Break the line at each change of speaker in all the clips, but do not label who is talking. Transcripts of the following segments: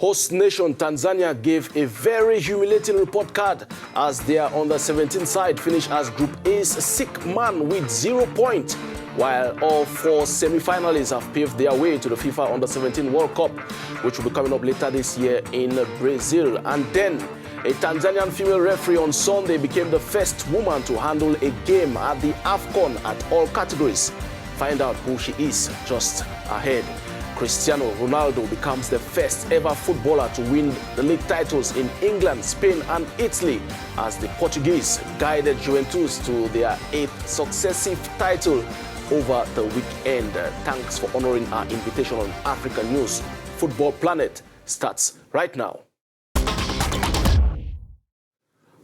Host nation Tanzania gave a very humiliating report card as their under-17 side finished as Group A's sick man with 0 points, while all 4 semi-finalists have paved their way to the FIFA Under-17 World Cup, which will be coming up later this year in Brazil. And then a Tanzanian female referee on Sunday became the first woman to handle a game at the Afcon at all categories. Find out who she is just ahead. Cristiano Ronaldo becomes the first ever footballer to win the league titles in England, Spain and Italy as the Portuguese guided Juventus to their 8th successive title over the weekend. Thanks for honoring our invitation on Africanews. Football Planet starts right now.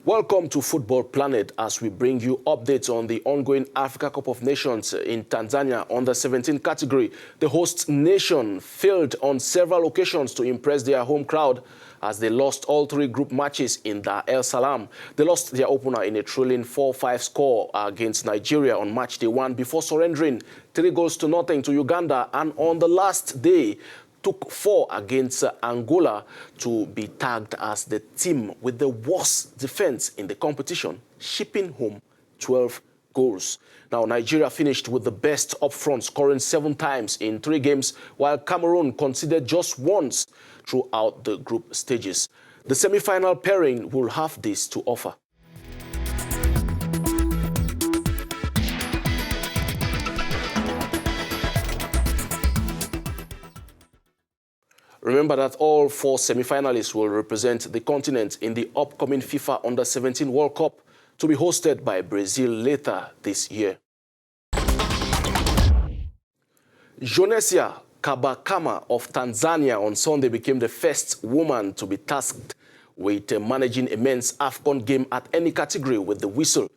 Welcome to Football Planet as we bring you updates on the ongoing Africa Cup of Nations in Tanzania under-17 category. The host nation failed on several occasions to impress their home crowd as they lost all 3 group matches in Dar es Salaam. They lost their opener in a thrilling 4-5 score against Nigeria on match day 1 before surrendering 3-0 to Uganda, and on the last day took 4 against Angola to be tagged as the team with the worst defense in the competition, shipping home 12 goals. Now, Nigeria finished with the best up front, scoring 7 times in 3 games, while Cameroon conceded just once throughout the group stages. The semi-final pairing will have this to offer. Remember that all 4 semi-finalists will represent the continent in the upcoming FIFA Under-17 World Cup to be hosted by Brazil later this year. Janeshia Kaba of Tanzania on Sunday became the first woman to be tasked with managing a men's Afcon game at any category with the whistle.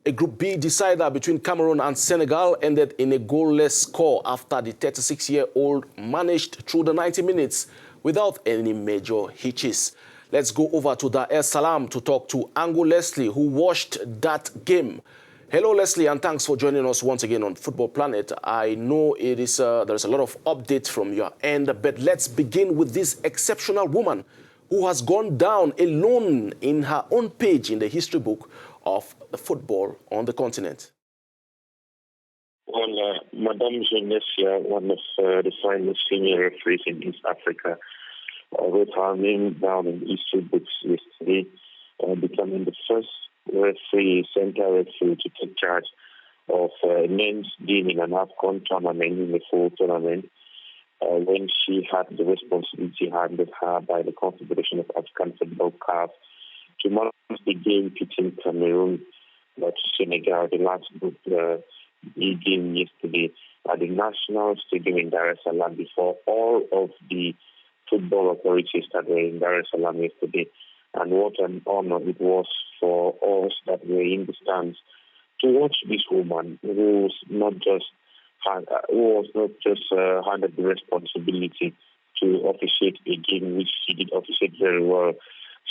A Group B decider between Cameroon and Senegal ended in a goalless score after the 36-year-old managed through the 90 minutes without any major hitches. Let's go over to Dar es Salaam to talk to Angu Leslie, who watched that game. Hello, Leslie, and thanks for joining us once again on Football Planet. I know there's a lot of updates from your end, but let's begin with this exceptional woman who has gone down alone in her own page in the history book of the football on the continent.
Well, Madame Janeshia, one of the finest senior referees in East Africa, wrote her name down in history books yesterday, becoming the first center referee to take charge of men's game in an Afcon tournament, in the full tournament, when she had the responsibility handed her by the Confederation of African Football, CAF, to manage the game pitting Cameroon to Senegal, the last group game yesterday at the National Stadium in Dar es Salaam before all of the football authorities that were in Dar es Salaam yesterday. And what an honor it was for us that were in the stands to watch this woman who was not just handed the responsibility to officiate a game, which she did officiate very well.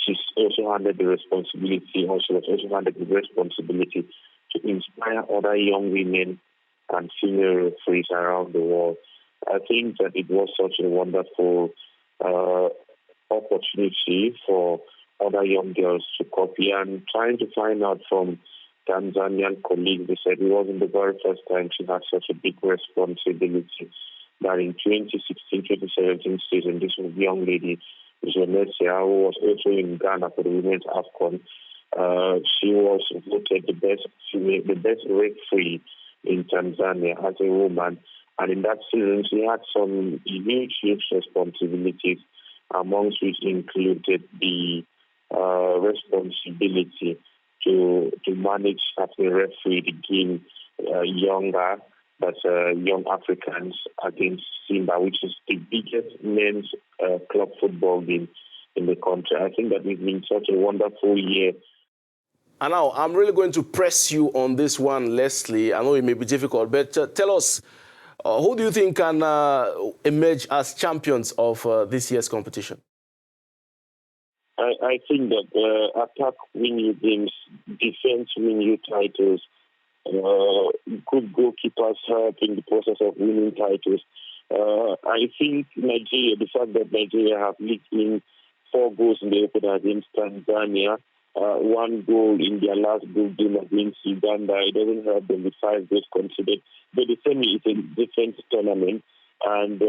She's also handed the responsibility, to inspire other young women and female referees around the world. I think that it was such a wonderful opportunity for other young girls to copy, and trying to find out from Tanzanian colleagues. They said it wasn't the very first time she had such a big responsibility. That in 2016-2017 season, this young lady, Janeshia, who was also in Ghana for the women's Afcon, she was voted the best referee in Tanzania as a woman. And in that season, she had some huge responsibilities, amongst which included the responsibility to manage as a referee the game young Africans against Simba, which is the biggest men's club football game in the country. I think that it's been such a wonderful year.
And now, I'm really going to press you on this one, Leslie. I know it may be difficult, but tell us, who do you think can emerge as champions of this year's competition?
I think that attack win you games, defense win you titles, good goalkeepers help in the process of winning titles. I think Nigeria, the fact that Nigeria have leaked in 4 goals in the opener against Tanzania, 1 goal in their last group game against Uganda, it doesn't help them with 5 goals considered. But the semi is a different tournament, and they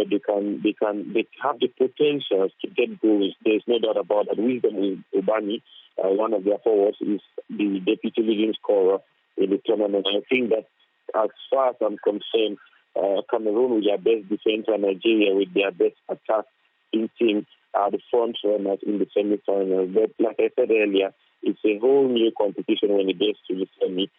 have the potential to get goals. There's no doubt about that. Wisdom Obani, one of their forwards, is the deputy leading scorer in the tournament. I think that, as far as I'm concerned, Cameroon with their best defense and Nigeria with their best attacking team are the front runners in the semi-final. But like I said earlier, it's a whole new competition when it gets to the semi.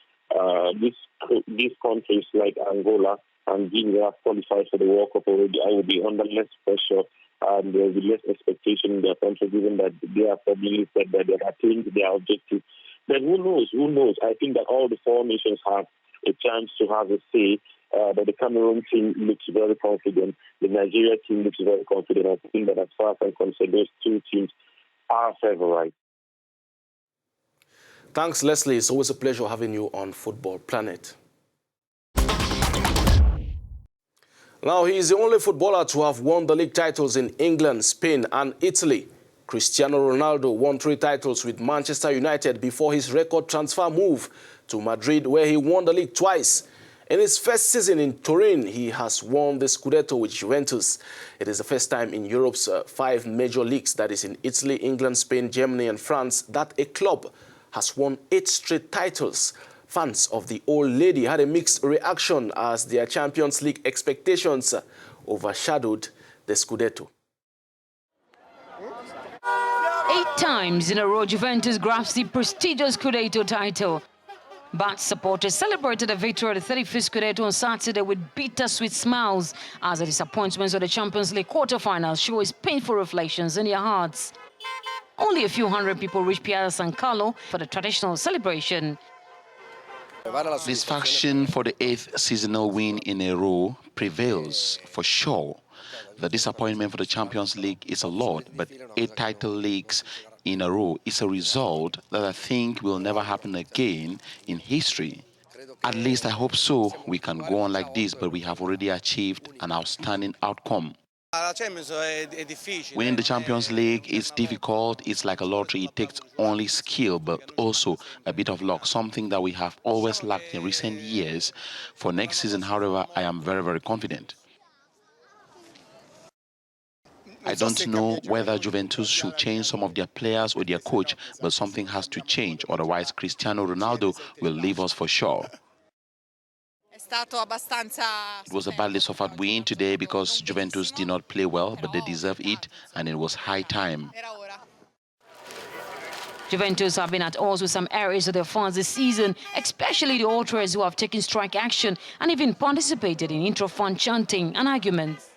These countries like Angola and Guinea have qualified for the World Cup already. I will be under less pressure and there will be less expectation in their country, given that they have probably said that they have attained their objective. But who knows? Who knows? I think that all the 4 nations have a chance to have a say. But the Cameroon team looks very confident. The Nigeria team looks very confident. I think that as far as I'm concerned, those 2 teams are favourites.
Thanks, Leslie. It's always a pleasure having you on Football Planet. Now, he is the only footballer to have won the league titles in England, Spain and Italy. Cristiano Ronaldo won 3 titles with Manchester United before his record transfer move to Madrid, where he won the league twice. In his first season in Turin, he has won the Scudetto with Juventus. It is the first time in Europe's 5 major leagues, that is in Italy, England, Spain, Germany and France, that a club has won 8 straight titles. Fans of the old lady had a mixed reaction as their Champions League expectations overshadowed the Scudetto.
8 times in a row, Juventus grabs the prestigious Scudetto title. But supporters celebrated the victory of the 35th Scudetto on Saturday with bittersweet smiles as the disappointments of the Champions League quarterfinals show its painful reflections in their hearts. Only a few hundred people reached Piazza San Carlo for the traditional celebration.
Satisfaction for the 8th seasonal win in a row prevails, for sure. The disappointment for the Champions League is a lot, but 8 title leagues in a row is a result that I think will never happen again in history. At least I hope so. We can go on like this, but we have already achieved an outstanding outcome. Winning the Champions League is difficult. It's like a lottery. It takes only skill, but also a bit of luck, something that we have always lacked in recent years. For next season, however, I am very, very confident. I don't know whether Juventus should change some of their players or their coach, but something has to change. Otherwise, Cristiano Ronaldo will leave us for sure. It was a badly suffered win today because Juventus did not play well, but they deserve it, and it was high time.
Juventus have been at odds with some areas of their fans this season, especially the ultras who have taken strike action and even participated in intra-fan chanting and arguments.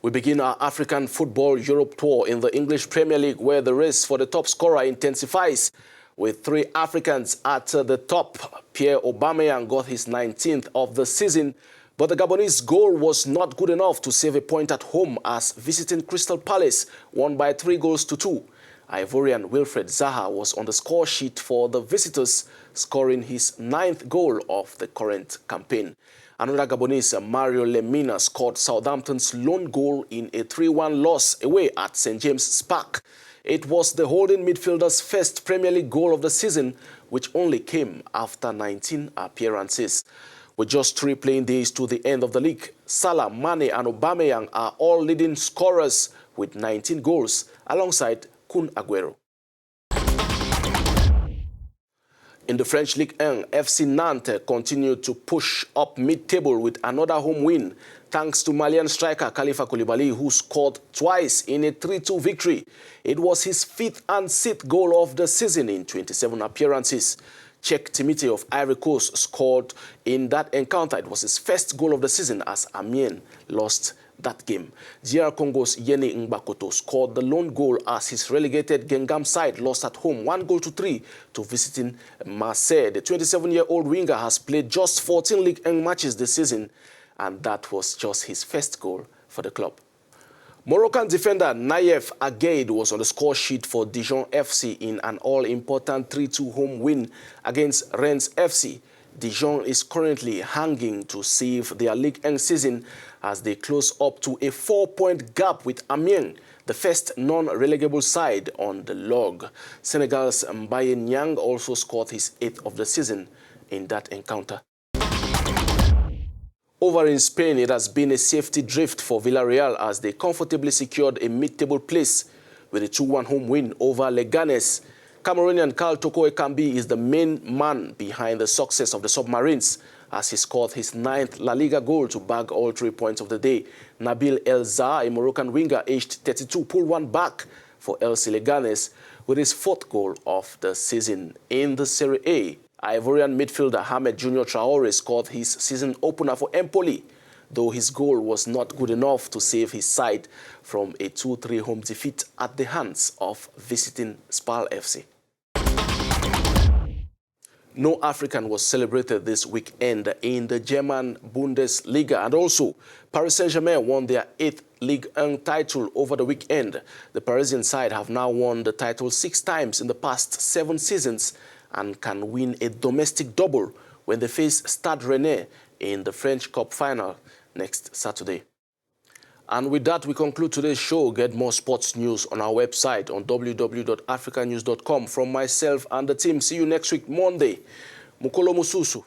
We begin our African Football Europe tour in the English Premier League, where the race for the top scorer intensifies. With 3 Africans at the top, Pierre Aubameyang got his 19th of the season, but the Gabonese goal was not good enough to save a point at home as visiting Crystal Palace won by 3-2. Ivorian Wilfred Zaha was on the score sheet for the visitors, scoring his 9th goal of the current campaign. Another Gabonese, Mario Lemina, scored Southampton's lone goal in a 3-1 loss away at St. James' Park. It was the holding midfielder's first Premier League goal of the season, which only came after 19 appearances. With just 3 playing days to the end of the league, Salah, Mane and Aubameyang are all leading scorers with 19 goals, alongside Kun Aguero. In the French Ligue 1, FC Nantes continued to push up mid-table with another home win, thanks to Malian striker Khalifa Koulibaly, who scored twice in a 3-2 victory. It was his 5th and 6th goal of the season in 27 appearances. Cheikh Timité of Ivory Coast scored in that encounter. It was his first goal of the season as Amiens lost that game. DR Congo's Yeni Ngbakoto scored the lone goal as his relegated Guingamp side lost at home 1-3 to visiting Marseille. The 27-year-old winger has played just 14 Ligue 1 matches this season, and that was just his first goal for the club. Moroccan defender Nayef Agueid was on the score sheet for Dijon FC in an all-important 3-2 home win against Rennes FC. Dijon is currently hanging to save their Ligue 1 season as they close up to a 4-point gap with Amiens, the first non-relegable side on the log. Senegal's Mbaye Niang also scored his 8th of the season in that encounter. Over in Spain, it has been a safety drift for Villarreal as they comfortably secured a mid-table place with a 2-1 home win over Leganes. Cameroonian Carl Toko Ekambi is the main man behind the success of the Submarines as he scored his 9th La Liga goal to bag all 3 points of the day. Nabil El Zah, a Moroccan winger aged 32, pulled one back for LC Leganes with his 4th goal of the season. In the Serie A, Ivorian midfielder Hamed Junior Traore scored his season opener for Empoli, though his goal was not good enough to save his side from a 2-3 home defeat at the hands of visiting Spal FC. No African was celebrated this weekend in the German Bundesliga, and also Paris Saint-Germain won their 8th Ligue 1 title over the weekend. The Parisian side have now won the title 6 times in the past 7 seasons and can win a domestic double when they face Stade Rennais in the French Cup final next Saturday. And with that, we conclude today's show. Get more sports news on our website on www.africanews.com. From myself and the team, see you next week, Monday. Mukolo Mususu.